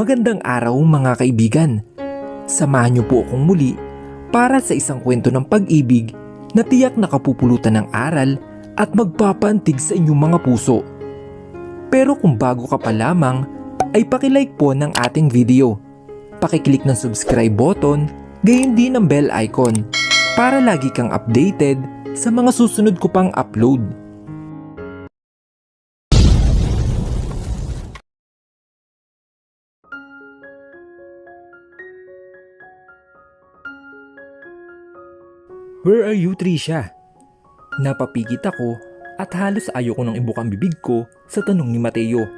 Magandang araw mga kaibigan. Samahan niyo po akong muli para sa isang kwento ng pag-ibig na tiyak nakapupulutan ng aral at magpapaantig sa inyong mga puso. Pero kung bago ka pa lamang, ay pakilike po ng ating video. Pakiclick ng subscribe button, gayon din ang bell icon para lagi kang updated sa mga susunod ko pang upload. Where are you, Trisha? Napapigit ako at halos ayoko nang ibukang bibig ko sa tanong ni Mateo.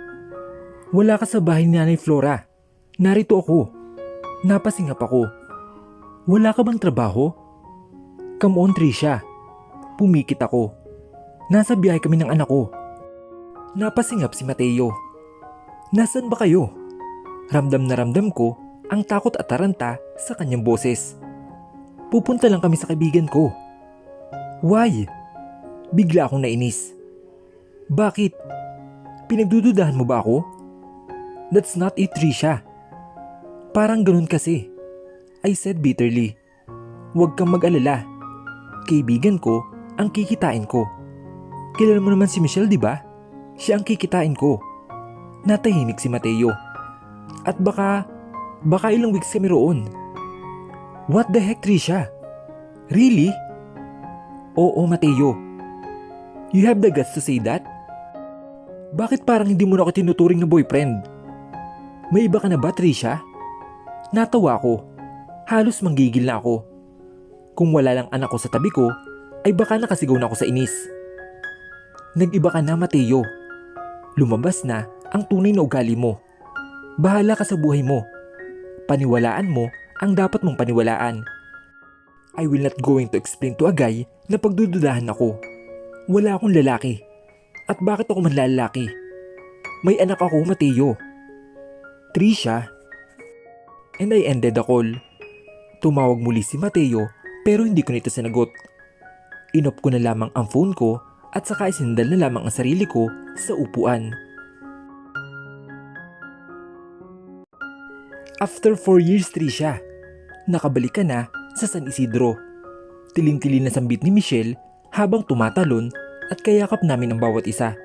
Wala ka sa bahay ni Nanay Flora. Narito ako. Napasingap ako. Wala ka bang trabaho? Come on, Trisha. Pumikit ako. Nasa biyahe kami ng anak ko. Napasingap si Mateo. Nasaan ba kayo? Ramdam na ramdam ko ang takot at taranta sa kanyang boses. Pupunta lang kami sa kaibigan ko. Why? Bigla akong nainis. Bakit? Pinagdududahan mo ba ako? That's not it, Trisha. Parang ganun kasi. I said bitterly. Huwag kang mag-alala. Kaibigan ko ang kikitain ko. Kilala mo naman si Michelle, di ba? Siya ang kikitain ko. Natahimik si Mateo. At baka ilang weeks kami roon. What the heck, Trisha? Really? Oo, Mateo. You have the guts to say that? Bakit parang hindi mo na ako tinuturing na boyfriend? May iba ka na ba, Trisha? Natawa ako. Halos manggigil na ako. Kung wala lang anak ko sa tabi ko, ay baka nakasigaw na ako sa inis. Nag-iba ka na, Mateo. Lumabas na ang tunay na ugali mo. Bahala ka sa buhay mo. Paniwalaan mo ang dapat mong paniwalaan. I will not going to explain to a guy na pagdududahan ako. Wala akong lalaki. At bakit ako manlalaki? May anak ako, Mateo. Trisha. And I ended the call. Tumawag muli si Mateo pero hindi ko nito sinagot. Inop ko na lamang ang phone ko at saka isinandal na lamang ang sarili ko sa upuan. After 4 years, Trisha, nakabalik ka na sa San Isidro. Tiling-tiling na sambit ni Michelle habang tumatalon at kayakap namin ang bawat isa.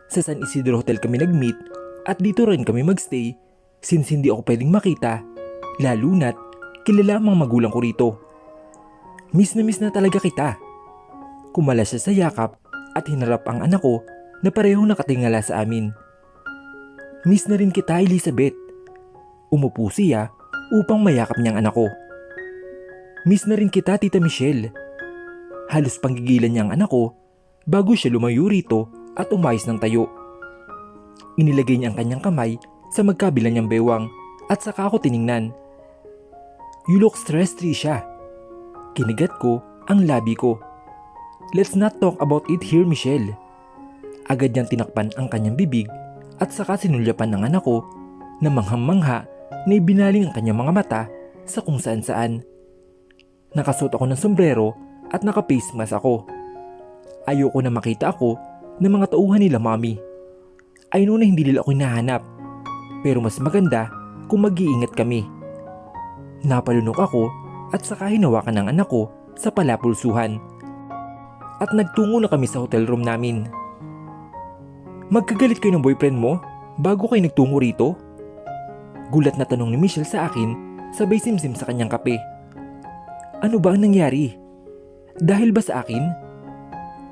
Sa San Isidro Hotel kami nag-meet at dito rin kami magstay since hindi ako pwedeng makita, lalo na't kilala ang mga magulang ko rito. Miss na talaga kita. Kumala siya sa yakap at hinarap ang anak ko na parehong nakatingala sa amin. Miss na rin kita, Elizabeth. Umupo siya upang mayakap niyang anak ko. Miss na rin kita, Tita Michelle. Halos panggigilan niya ang anak ko bago siya lumayo rito at umayos ng tayo. Inilagay niya ang kanyang kamay sa magkabila niyang bewang at saka ako tiningnan. You look stressed, Trisha. Kinigat ko ang labi ko. Let's not talk about it here, Michelle. Agad niyang tinakpan ang kanyang bibig at saka sinulyapan ng anak ko na manghang-mangha na ibinaling ang kanyang mga mata sa kung saan-saan. Nakasuot ako ng sombrero at naka-face mask ako. Ayoko na makita ako ng mga tauhan nila, Mommy. I know na hindi nila ako hinahanap, pero mas maganda kung mag-iingat kami. Napalunok ako at saka hinawakan ng anak ko sa palapulsuhan. At nagtungo na kami sa hotel room namin. Magkagalit kayo ng boyfriend mo bago kayo nagtungo rito? Gulat na tanong ni Michelle sa akin, sabay simsim sa kanyang kape. Ano ba ang nangyari? Dahil ba sa akin?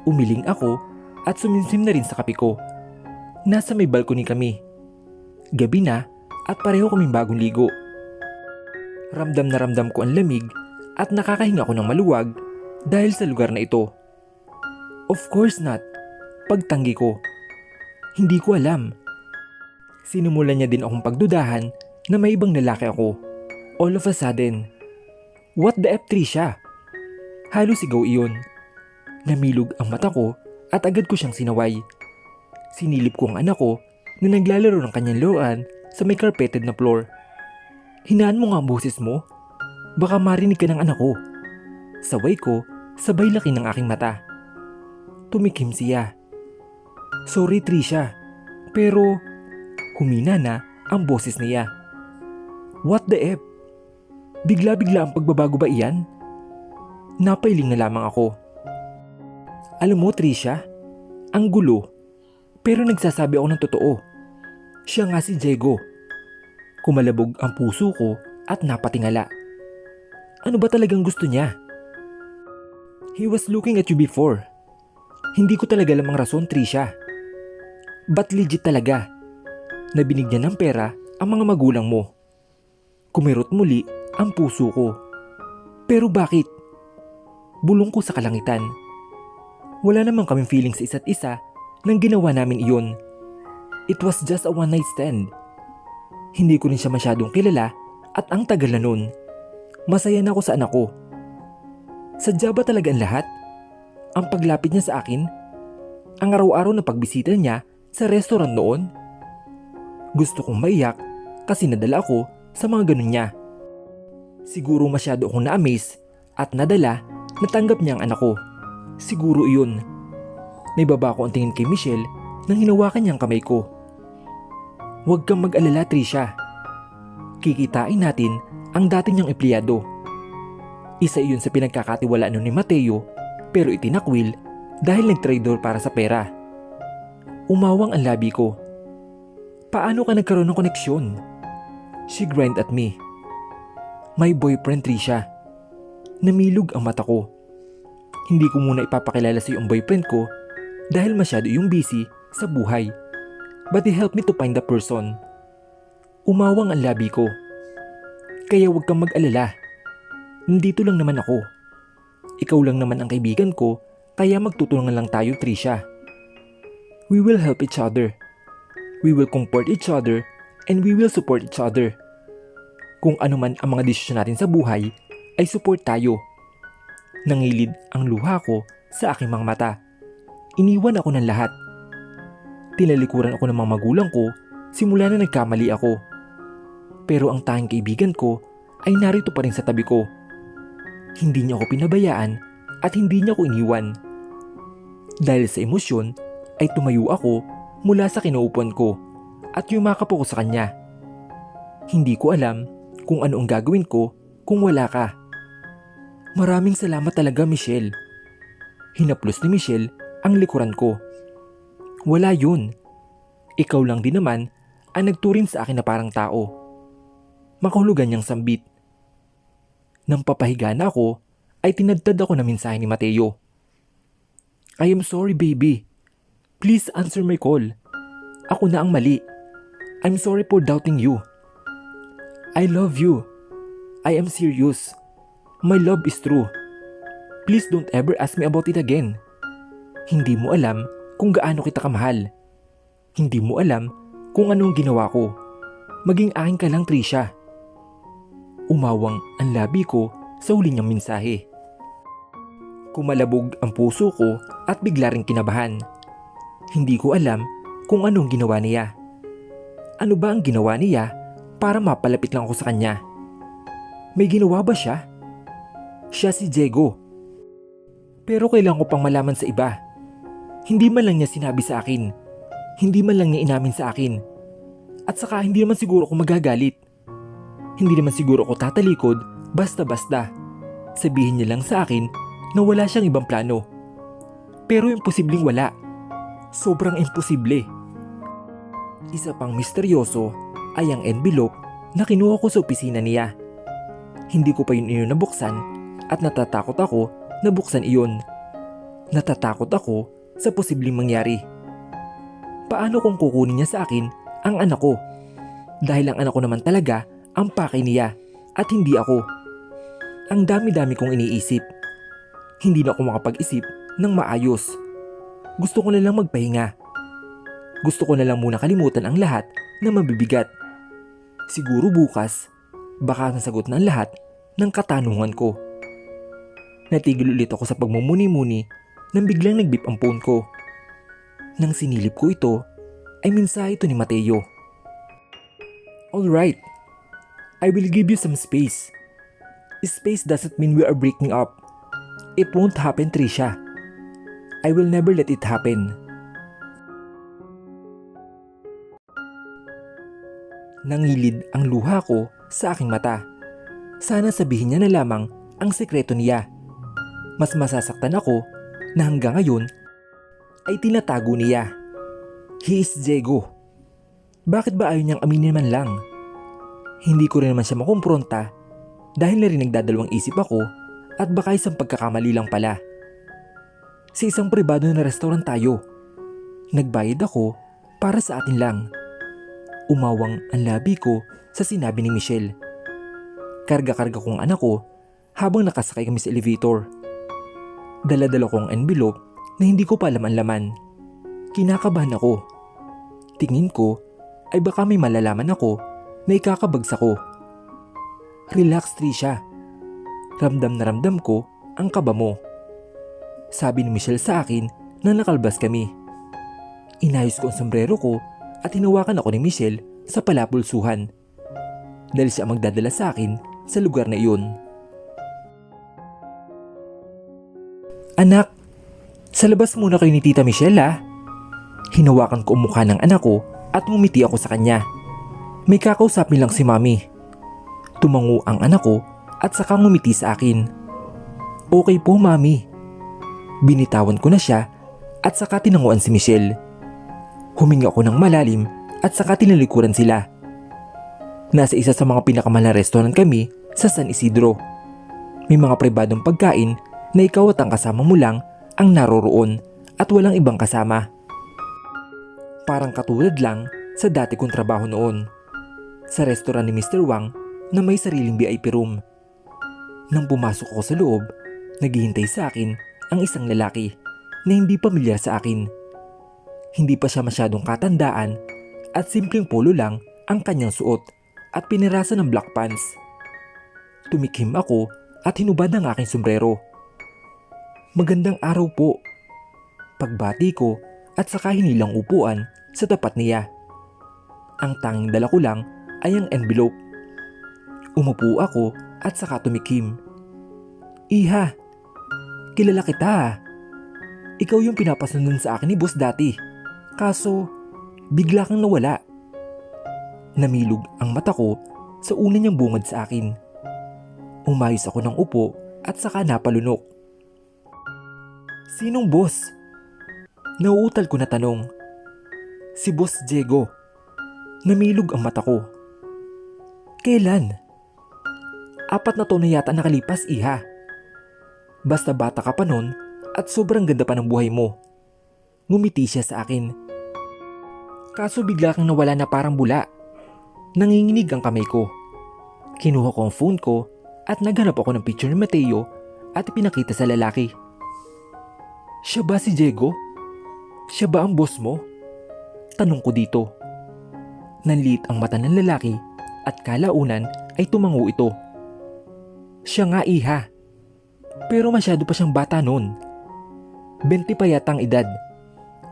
Umiling ako at sumimsim na rin sa kape ko. Nasa may balcony kami. Gabi na at pareho kaming bagong ligo. Ramdam na ramdam ko ang lamig at nakakahinga ko ng maluwag dahil sa lugar na ito. Of course not. Pagtanggi ko. Hindi ko alam. Sinumulan niya din akong pagdudahan na may ibang lalaki ako. All of a sudden. What the F, Trisha? Halos sigaw iyon. Namilog ang mata ko at agad ko siyang sinaway. Sinilip ko ang anak ko na naglalaro ng kanyang laruan sa may carpeted na floor. Hinaan mo nga ang boses mo. Baka marinig ka ng anak ko. Saway ko, sabay laki ng aking mata. Tumikim siya. Sorry, Trisha. Pero humina na ang boses niya. What the F? Bigla-bigla ang pagbabago ba iyan? Napailing na lamang ako. Alam mo Trisha, ang gulo. Pero nagsasabi ako ng totoo. Siya nga si Diego. Kumalabog ang puso ko at napatingala. Ano ba talagang gusto niya? He was looking at you before. Hindi ko talaga lamang rason, Trisha. But legit talaga na binigyan ng pera ang mga magulang mo. Kumirot muli ang puso ko. Pero bakit? Bulong ko sa kalangitan. Wala namang kaming feeling sa isa't isa nang ginawa namin iyon. It was just a one night stand. Hindi ko rin siya masyadong kilala at ang tagal na nun. Masaya na ako sa anak ko. Sadya ba talaga ang lahat? Ang paglapit niya sa akin? Ang araw-araw na pagbisita niya sa restaurant noon? Gusto kong maiyak kasi nadala ako sa mga ganun niya. Siguro masyado akong na-amaze at nadala na tanggap niya ang anak ko. Siguro iyon. Naibaba ko ang tingin kay Michelle nang hinawakan niyang kamay ko. Huwag kang mag-alala, Trisha. Kikitain natin ang dati niyang empleyado. Isa iyon sa pinagkakatiwalaan ni Mateo pero itinakwil dahil nag-traitor para sa pera. Umawang ang labi ko. Paano ka nagkaroon ng koneksyon? She grinned at me. My boyfriend, Trisha. Namilog ang mata ko. Hindi ko muna ipapakilala sa iyo ang boyfriend ko dahil masyado yung busy sa buhay. But he helped me to find the person. Umawang ang labi ko. Kaya huwag kang mag-alala. Nandito lang naman ako. Ikaw lang naman ang kaibigan ko, kaya magtutulungan lang tayo, Trisha. We will help each other. We will comfort each other and we will support each other. Kung ano man ang mga desisyon natin sa buhay, ay support tayo. Nangilid ang luha ko sa aking mga mata. Iniwan ako ng lahat. Tinalikuran ako ng mga magulang ko simula na nagkamali ako. Pero ang tanging kaibigan ko ay narito pa rin sa tabi ko. Hindi niya ako pinabayaan at hindi niya ako iniwan. Dahil sa emosyon ay tumayo ako mula sa kinaupuan ko at yumakap ako sa kanya. Hindi ko alam kung ano ang gagawin ko kung wala ka. Maraming salamat talaga, Michelle. Hinaplos ni Michelle ang likuran ko. Wala yun. Ikaw lang din naman ang nagturing sa akin na parang tao. Makahulugan niyang sambit. Nang papahiga na ako, ay tinadtad ako ng mensahe ni Mateo. I am sorry, baby. Please answer my call. Ako na ang mali. I'm sorry for doubting you. I love you. I am serious. My love is true. Please don't ever ask me about it again. Hindi mo alam kung gaano kita kamahal. Hindi mo alam kung anong ginawa ko. Maging akin ka lang, Trisha. Umawang ang labi ko sa huli niyang mensahe. Kumalabog ang puso ko at bigla ring kinabahan. Hindi ko alam kung anong ginawa niya. Ano ba ang ginawa niya para mapalapit lang ako sa kanya? May ginawa ba siya? Siya si Diego. Pero kailangan ko pang malaman sa iba. Hindi man lang niya sinabi sa akin. Hindi man lang niya inamin sa akin. At saka hindi naman siguro ako magagalit. Hindi naman siguro ako tatalikod basta-basta. Sabihin niya lang sa akin na wala siyang ibang plano. Pero imposibleng wala. Sobrang imposible. Isa pang misteryoso ay ang envelope na kinuha ko sa opisina niya. Hindi ko pa yun nabuksan at natatakot ako na buksan iyon. Natatakot ako sa posibleng mangyari. Paano kung kukunin niya sa akin ang anak ko? Dahil ang anak ko naman talaga ang pakay niya at hindi ako. Ang dami-dami kong iniisip. Hindi na ako makapag-isip ng maayos. Gusto ko na lang magpahinga. Gusto ko na lang muna kalimutan ang lahat na mabibigat. Siguro bukas, baka nasagot na ang lahat ng katanungan ko. Natigil ulit ako sa pagmumuni-muni nang biglang nagbip ang phone ko. Nang sinilip ko ito, ay mensahe ito ni Mateo. Alright, I will give you some space. Space doesn't mean we are breaking up. It won't happen, Trisha. I will never let it happen. Nangilid ang luha ko sa aking mata. Sana sabihin niya na lamang ang sekreto niya. Mas masasaktan ako na hanggang ngayon ay tinatago niya. He is Diego. Bakit ba ayaw niyang aminin man lang? Hindi ko rin naman siya makumpronta dahil na rin nagdadalawang isip ako at baka isang pagkakamali lang pala. Sa isang pribado na restaurant tayo. Nagbayad ako para sa atin lang. Umawang ang labi ko sa sinabi ni Michelle. Karga-karga kong anak ko habang nakasakay kami sa elevator. Dala-dala ko ang envelope na hindi ko pa alam ang laman. Kinakabahan ako. Tingin ko ay baka may malalaman ako na ikakabagsak ko. Relax, Trisha. Ramdam na ramdam ko ang kaba mo. Sabi ni Michelle sa akin na nakalbas kami. Inayos ko ang sombrero ko at hinawakan ako ni Michelle sa palapulsuhan dahil siya ang magdadala sa akin sa lugar na iyon. Anak, sa labas muna kayo ni Tita Michelle ha. Hinawakan ko ang mukha ng anak ko at ngumiti ako sa kanya. May kakausapin lang si Mami. Tumango ang anak ko at saka ngumiti sa akin. Okay po, Mami. Binitawan ko na siya at saka tinanguan si Michelle. Huminga ako ng malalim at saka tinalikuran sila. Nasa isa sa mga pinakamahal na restaurant kami sa San Isidro. May mga pribadong pagkain na ikaw at ang kasama mo lang ang naroroon at walang ibang kasama. Parang katulad lang sa dati kong trabaho noon. Sa restaurant ni Mr. Wang na may sariling VIP room. Nang pumasok ako sa loob, naghihintay sa akin ang isang lalaki na hindi pamilyar sa akin. Hindi pa siya masyadong katandaan at simpleng polo lang ang kanyang suot at pinirasan ng black pants. Tumikim ako at hinubad ang aking sombrero. Magandang araw po. Pagbati ko at saka hinilang upuan sa tapat niya. Ang tanging dala ko lang ay ang envelope. Umupo ako at saka tumikim. Iha, kilala kita. Ikaw yung pinapasundan sa akin ni boss dati. Kaso, bigla kang nawala. Namilog ang mata ko sa una niyang bungad sa akin. Umayos ako ng upo at saka napalunok. Sinong boss? Nauutal ko na tanong. Si Boss Diego. Namilog ang mata ko. Kailan? 4 na taon na yata nakalipas, iha. Basta bata ka pa nun at sobrang ganda pa ng buhay mo. Ngumiti siya sa akin. Kaso bigla kang nawala na parang bula. Nanginginig ang kamay ko. Kinuha ko ang phone ko at naghanap ako ng picture ni Mateo at pinakita sa lalaki. Siya ba si Diego? Siya ba ang boss mo? Tanong ko dito. Nanliit ang mata ng lalaki at kalaunan ay tumango ito. Siya nga, iha. Pero masyado pa siyang bata noon. 20 pa yata ang edad.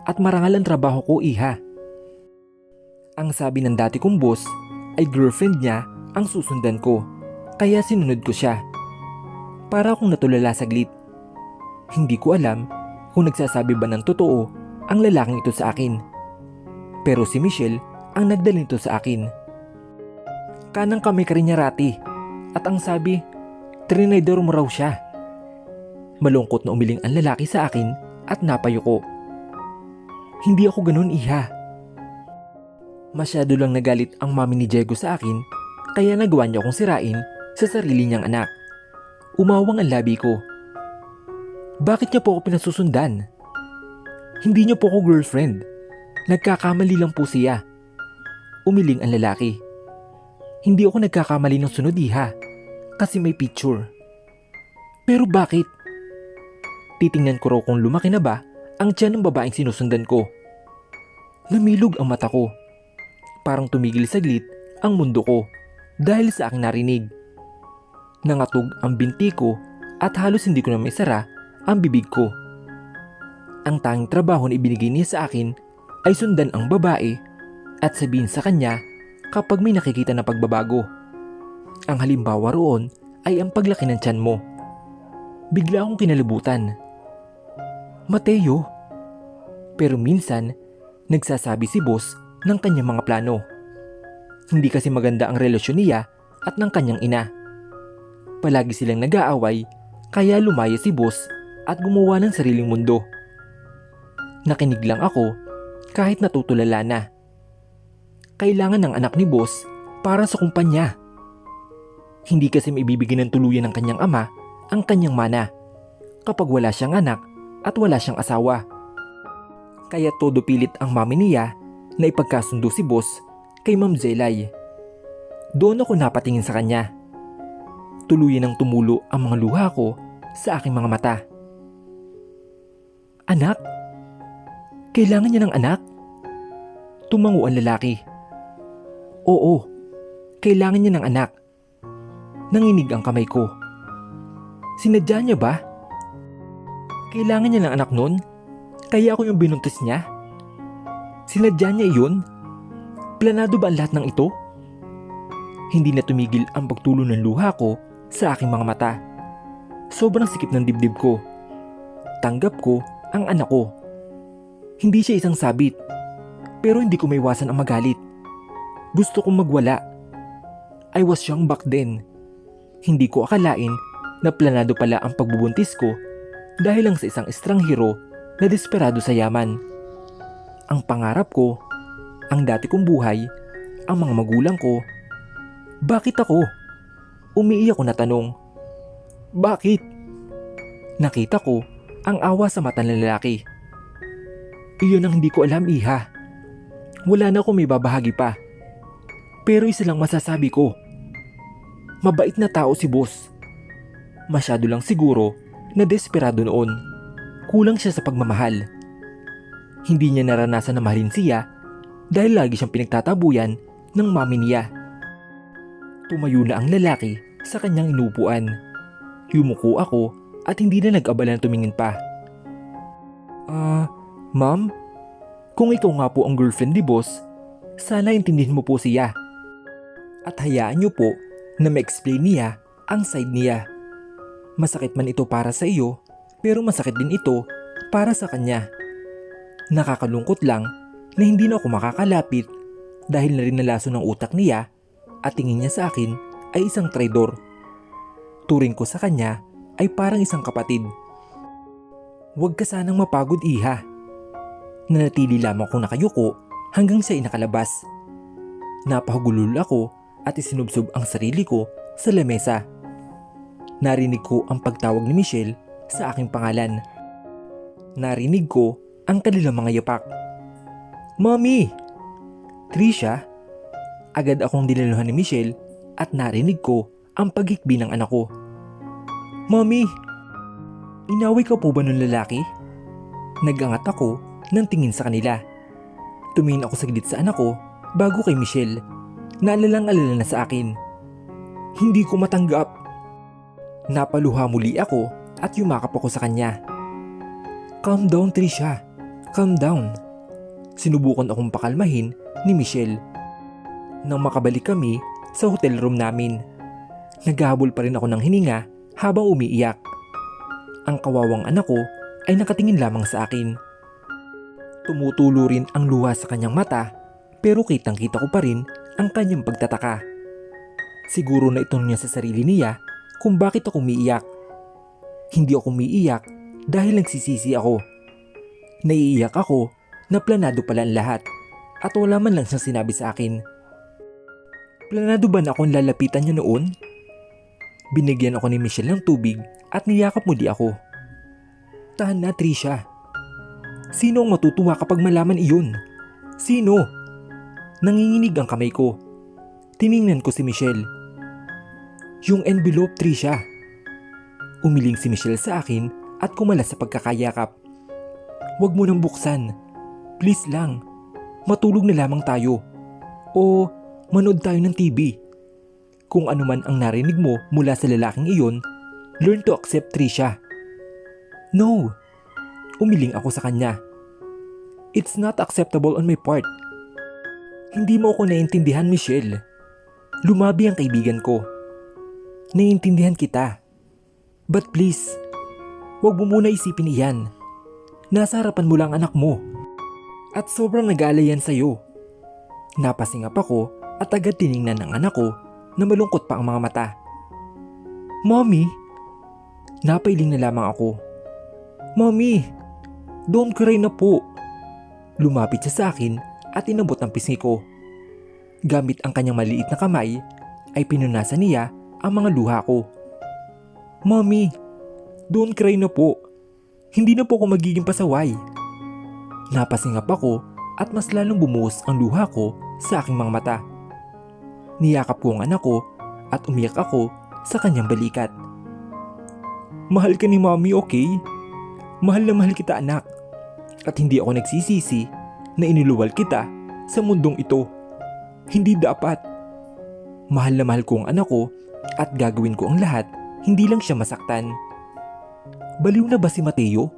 At marangal ang trabaho ko, iha. Ang sabi ng dati kong boss ay girlfriend niya ang susundan ko. Kaya sinunod ko siya. Para akong natulala saglit. Hindi ko alam kung nagsasabi ba ng totoo ang lalaking ito sa akin. Pero si Michelle ang nagdala nito sa akin. Kanang kamay ka rin niya, Rati. At ang sabi, trinidor mo raw siya. Malungkot na umiling ang lalaki sa akin at napayuko. Hindi ako ganun, iha. Masyado lang nagalit ang mami ni Diego sa akin kaya nagawa niya akong sirain sa sarili niyang anak. Umawang ang labi ko. Bakit niya po ako pinasusundan? Hindi niya po ako girlfriend. Nagkakamali lang po siya. Umiling ang lalaki. Hindi ako nagkakamali ng sunod, iha. Kasi may picture. Pero bakit? Titingnan ko raw kung lumaki na ba ang tiyan ng babaeng sinusundan ko. Namilog ang mata ko. Parang tumigil saglit ang mundo ko dahil sa aking narinig. Nangatog ang binti ko at halos hindi ko na maisara ang bibig ko. Ang tanging trabaho na ibinigay niya sa akin ay sundan ang babae at sabihin sa kanya kapag may nakikita na pagbabago. Ang halimbawa roon ay ang paglaki ng tiyan mo. Bigla akong kinalibutan. Mateo. Pero minsan, nagsasabi si boss ng kanyang mga plano. Hindi kasi maganda ang relasyon niya at ng kanyang ina. Palagi silang nag-aaway kaya lumaya si boss at gumawa ng sariling mundo. Nakinig lang ako kahit natutulala na. Kailangan ng anak ni boss para sa kumpanya. Hindi kasi maibibigay ng tuluyan ng kanyang ama ang kanyang mana kapag wala siyang anak at wala siyang asawa. Kaya todo pilit ang mami niya na ipagkasundo si boss kay Ma'am Zelay. Doon ako napatingin sa kanya. Tuluyan ng tumulo ang mga luha ko sa aking mga mata. Anak? Kailangan niya ng anak? Tumango ang lalaki. Oo, kailangan niya ng anak. Nanginig ang kamay ko. Sinadya niya ba? Kailangan niya ng anak nun? Kaya ako yung binuntis niya? Sinadya niya iyon? Planado ba ang lahat ng ito? Hindi na tumigil ang pagtulo ng luha ko sa aking mga mata. Sobrang sikip ng dibdib ko. Tanggap ko ang anak ko. Hindi siya isang sabit. Pero hindi ko maiwasan ang magalit. Gusto kong magwala. I was young back then. Hindi ko akalain na planado pala ang pagbubuntis ko dahil lang sa isang estranghero na desperado sa yaman. Ang pangarap ko, ang dati kong buhay, ang mga magulang ko. Bakit ako? Umiiyak ko na tanong. Bakit? Nakita ko ang awa sa mata ng lalaki. Iyon ang hindi ko alam, iha. Wala na akong may babahagi pa. Pero isa lang masasabi ko. Mabait na tao si boss. Masyado lang siguro na desperado noon. Kulang siya sa pagmamahal. Hindi niya naranasan na mahalin siya dahil lagi siyang pinagtatabuyan ng mami niya. Tumayo na ang lalaki sa kanyang inupuan. Yumuko ako at hindi na nag-abala na tumingin pa. Ma'am? Kung ikaw nga po ang girlfriend ni boss, sana intindihin mo po siya. At hayaan niyo po na ma-explain niya ang side niya. Masakit man ito para sa iyo, pero masakit din ito para sa kanya. Nakakalungkot lang na hindi na ako makakalapit dahil na rin nalaso ng utak niya at tingin niya sa akin ay isang traidor. Turing ko sa kanya ay parang isang kapatid. Huwag ka sanang mapagod, iha. Nanatili lamang akong nakayuko hanggang siya ay nakalabas. Napahagulul ako at isinubsob ang sarili ko sa lamesa. Narinig ko ang pagtawag ni Michelle sa aking pangalan. Narinig ko ang kanilang mga yapak. Mommy! Trisha? Agad akong dinaluhan ni Michelle at narinig ko ang paghikbi ng anak ko. Mommy! Inaway ka po ba ng lalaki? Nagangat ako ng tingin sa kanila. Tumingin ako saglit sa anak ko bago kay Michelle. Naalalang-alala na sa akin. Hindi ko matanggap. Napaluha muli ako at yumakap ako sa kanya. Calm down, Trisha. Calm down. Sinubukan akong pakalmahin ni Michelle. Nang makabalik kami sa hotel room namin, naghahabol pa rin ako ng hininga habang umiiyak. Ang kawawang anak ko ay nakatingin lamang sa akin. Tumutulo rin ang luha sa kanyang mata pero kitang-kita ko pa rin ang kanyang pagtataka. Siguro na itanong niya sa sarili niya kung bakit ako umiiyak. Hindi ako umiiyak dahil nagsisisi ako. Naiiyak ako na planado pala ang lahat at wala man lang siyang sinabi sa akin. Planado ba na akong lalapitan niya noon? Binigyan ako ni Michelle ng tubig at niyakap muli ako. Tahan na, Trisha. Sino ang matutuwa kapag malaman iyon? Sino? Nanginginig ang kamay ko. Tiningnan ko si Michelle. Yung envelope, Trisha. Umiling si Michelle sa akin at kumalas sa pagkakayakap. Huwag mo nang buksan. Please lang. Matulog na lamang tayo. O manood tayo ng TV. Kung ano man ang narinig mo mula sa lalaking iyon, learn to accept, Trisha. No. Umiling ako sa kanya. It's not acceptable on my part. Hindi mo ako naiintindihan, Michelle. Lumabi ang kaibigan ko. Naiintindihan kita. But please, huwag mo muna isipin iyan. Nasa harapan mo lang anak mo. At sobrang nag-aalayan sa'yo. Napasingap ako at agad tiningnan ng anak ko na malungkot pa ang mga mata. "Mommy?" Napailing na lamang ako. "Mommy, don't cry na po." Lumapit siya sa akin at inabot ang pisngi ko. Gamit ang kanyang maliit na kamay ay pinunasan niya ang mga luha ko. "Mommy, don't cry na po. Hindi na po ako magiging pasaway." Napasingap ako at mas lalong bumuhos ang luha ko sa aking mga mata. Niyakap ko ang anak ko at umiyak ako sa kanyang balikat. "Mahal ka ni Mommy, okay? Mahal na mahal kita, anak. At hindi ako nagsisisi na iniluwal kita sa mundong ito. Hindi dapat. Mahal na mahal ko ang anak ko at gagawin ko ang lahat, hindi lang siya masaktan." Baliw na ba si Mateo?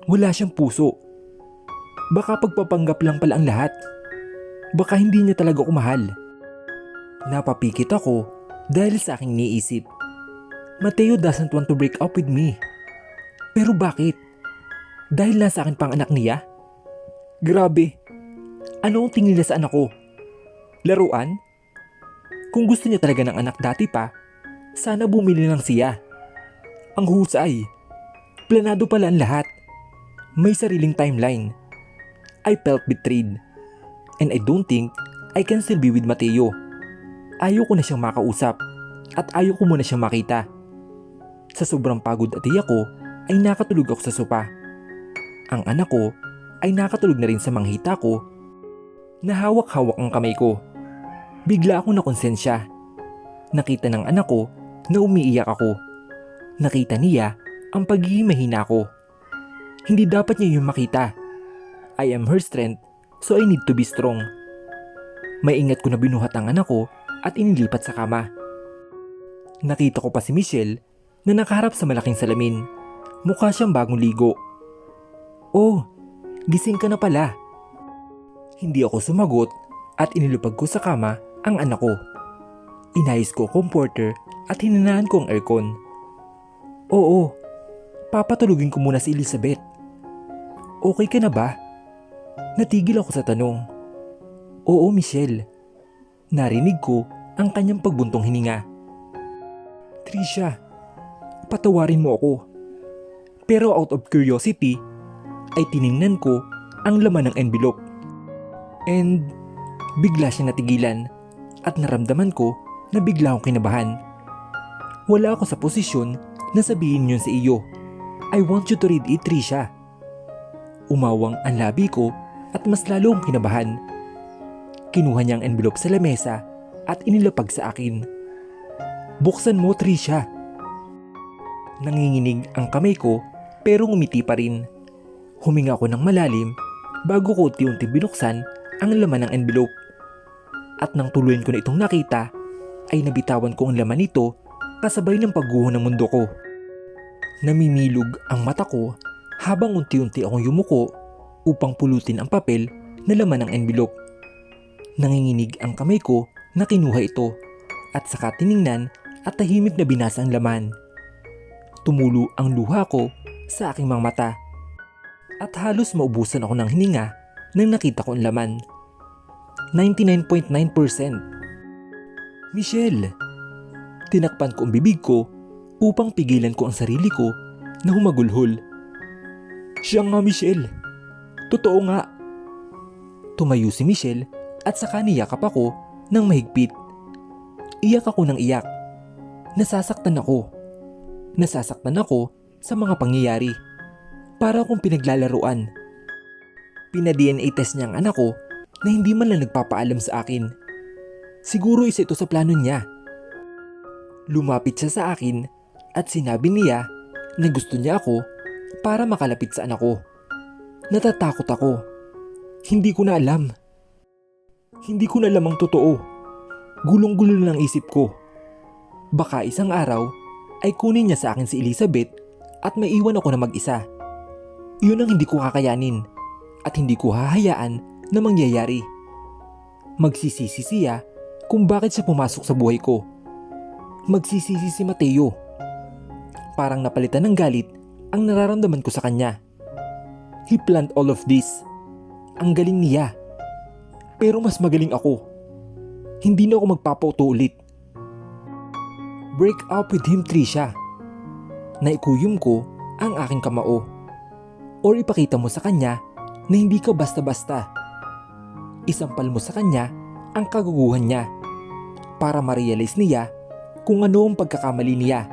Wala siyang puso. Baka pagpapanggap lang pala ang lahat. Baka hindi niya talaga ako mahal. Napapikit ako dahil sa aking niisip. Mateo doesn't want to break up with me. Pero bakit? Dahil nasa akin pang anak niya? Grabe. Ano ang tingin niya sa anak ko? Laruan? Kung gusto niya talaga ng anak dati pa, sana bumili lang siya. Ang husay. Planado pala ang lahat. May sariling timeline. I felt betrayed. And I don't think I can still be with Mateo. Ayaw ko na siyang makausap at ayaw ko muna siyang makita. Sa sobrang pagod at iyak ko ay nakatulog ako sa sopa. Ang anak ko ay nakatulog na rin sa manghita ko. Nahawak-hawak ang kamay ko. Bigla akong nakonsensya. Nakita ng anak ko na umiiyak ako. Nakita niya ang pagiging mahina ko. Hindi dapat niya yung makita. I am her strength, so I need to be strong. Maingat ko na binuhat ang anak ko at inilipat sa kama. Nakita ko pa si Michelle na nakaharap sa malaking salamin. Mukha siyang bagong ligo. "Oh, gising ka na pala." Hindi ako sumagot at inilupag ko sa kama ang anak ko. Inayos ko ang comforter at hinanaan ko ang aircon. "Oo, papatulugin ko muna si Elizabeth." "Okay ka na ba?" Natigil ako sa tanong. "Oo, Michelle." Narinig ko ang kanyang pagbuntong hininga. "Trisha, patawarin mo ako." Pero out of curiosity, ay tiningnan ko ang laman ng envelope. And bigla siya natigilan at naramdaman ko na bigla akong kinabahan. Wala ako sa posisyon na sabihin yun sa iyo. "I want you to read it, Trisha." Umawang ang labi ko at mas lalo akong kinabahan. Kinuha niya ang envelope sa lamesa at inilapag sa akin. "Buksan mo, Trisha." Nanginginig ang kamay ko pero ngumiti pa rin. Huminga ako ng malalim bago ko unti-unti binuksan ang laman ng envelope. At nang tuluyan ko na itong nakita, ay nabitawan ko ang laman nito kasabay ng pagguho ng mundo ko. Namimilog ang mata ko habang unti-unti akong yumuko upang pulutin ang papel na laman ng envelope. Nanginginig ang kamay ko na kinuha ito at saka tiningnan at tahimik na binasa ang laman. Tumulo ang luha ko sa aking mga mata at halos maubusan ako ng hininga nang nakita ko ang laman. 99.9%. "Michelle!" Tinakpan ko ang bibig ko upang pigilan ko ang sarili ko na humagulhol. "Siya nga, Michelle. Totoo nga." Tumayo si Michelle at saka niyakap ako ng mahigpit. Iyak ako ng iyak. Nasasaktan ako. Nasasaktan ako sa mga pangyayari. Para akong pinaglalaruan. Pina-DNA test niya ang anak ko na hindi man lang nagpapaalam sa akin. Siguro isa ito sa plano niya. Lumapit siya sa akin at sinabi niya na gusto niya ako para makalapit sa anak ko. Natatakot ako. Hindi ko na alam. Hindi ko na alam ang totoo. Gulong-gulo lang ang isip ko. Baka isang araw ay kunin niya sa akin si Elizabeth at maiwan ako na mag-isa. Yun ang hindi ko kakayanin at hindi ko hahayaan na mangyayari. Magsisisi siya kung bakit siya pumasok sa buhay ko. Magsisisi si Mateo. Parang napalitan ng galit ang nararamdaman ko sa kanya. He planned all of this. Ang galing niya. Pero mas magaling ako. hindi na ako magpapauto ulit. Break up with him, Trisha. Naikuyom ko ang aking kamao. Or ipakita mo sa kanya na hindi ka basta-basta. Isampal mo sa kanya ang kaguguhan niya para ma-realize niya kung ano ang pagkakamali niya.